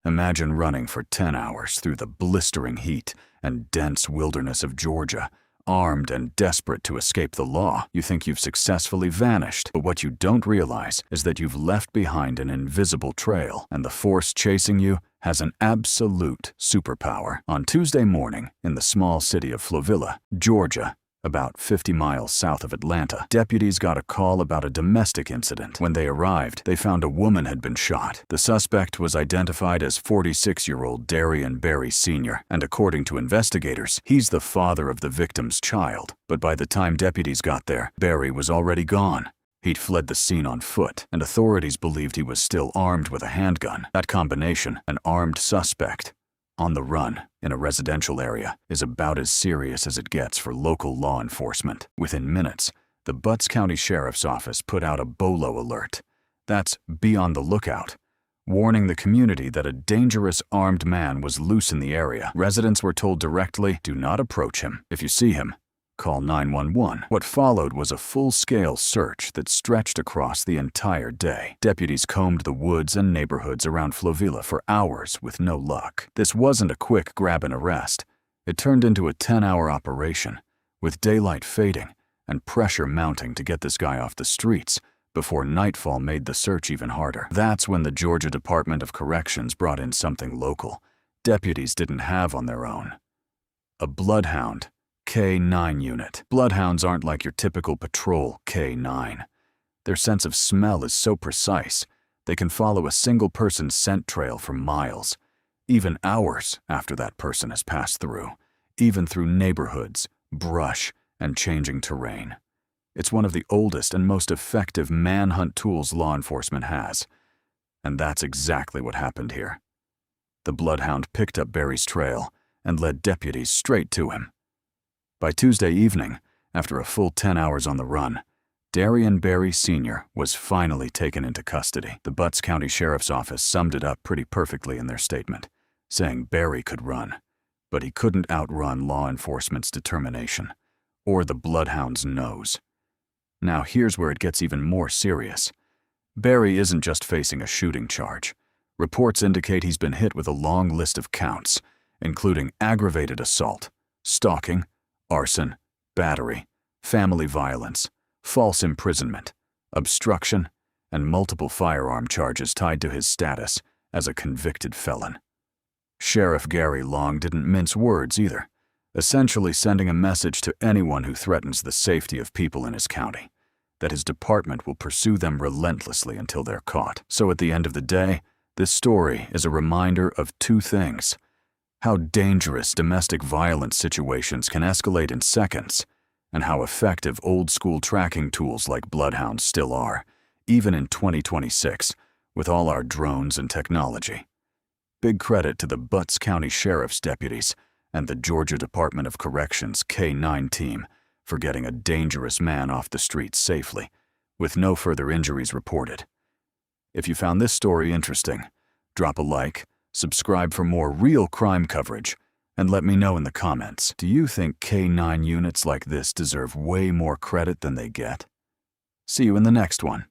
Imagine running for 10 hours through the blistering heat and dense wilderness of Georgia, armed and desperate to escape the law. You think you've successfully vanished, but what you don't realize is that you've left behind an invisible trail, and the force chasing you has an absolute superpower. On Tuesday morning, in the small city of Flovilla, Georgia, about 50 miles south of Atlanta, deputies got a call about a domestic incident. When they arrived, they found a woman had been shot. The suspect was identified as 46-year-old Darian Berry Sr., and according to investigators, he's the father of the victim's child. But by the time deputies got there, Berry was already gone. He'd fled the scene on foot, and authorities believed he was still armed with a handgun. That combination, an armed suspect on the run in a residential area, is about as serious as it gets for local law enforcement. Within minutes, the Butts County Sheriff's Office put out a BOLO alert. That's be on the lookout, warning the community that a dangerous armed man was loose in the area. Residents were told directly, do not approach him. If you see him, call 911. What followed was a full-scale search that stretched across the entire day. Deputies combed the woods and neighborhoods around Flovilla for hours with no luck. This wasn't a quick grab and arrest. It turned into a 10-hour operation, with daylight fading and pressure mounting to get this guy off the streets before nightfall made the search even harder. That's when the Georgia Department of Corrections brought in something local deputies didn't have on their own: a Bloodhound K-9 unit. Bloodhounds aren't like your typical patrol K-9. Their sense of smell is so precise, they can follow a single person's scent trail for miles, even hours after that person has passed through, even through neighborhoods, brush, and changing terrain. It's one of the oldest and most effective manhunt tools law enforcement has, and that's exactly what happened here. The Bloodhound picked up Berry's trail and led deputies straight to him. By Tuesday evening, after a full 10 hours on the run, Darian Berry Sr. was finally taken into custody. The Butts County Sheriff's Office summed it up pretty perfectly in their statement, saying Berry could run, but he couldn't outrun law enforcement's determination, or the Bloodhound's nose. Now here's where it gets even more serious. Berry isn't just facing a shooting charge. Reports indicate he's been hit with a long list of counts, including aggravated assault, stalking, arson, battery, family violence, false imprisonment, obstruction, and multiple firearm charges tied to his status as a convicted felon. Sheriff Gary Long didn't mince words either, essentially sending a message to anyone who threatens the safety of people in his county, that his department will pursue them relentlessly until they're caught. So at the end of the day, this story is a reminder of two things: how dangerous domestic violence situations can escalate in seconds, and how effective old-school tracking tools like Bloodhound still are, even in 2026, with all our drones and technology. Big credit to the Butts County Sheriff's deputies and the Georgia Department of Corrections K-9 team for getting a dangerous man off the streets safely, with no further injuries reported. If you found this story interesting, drop a like, subscribe for more real crime coverage, and let me know in the comments, do you think K-9 units like this deserve way more credit than they get? See you in the next one.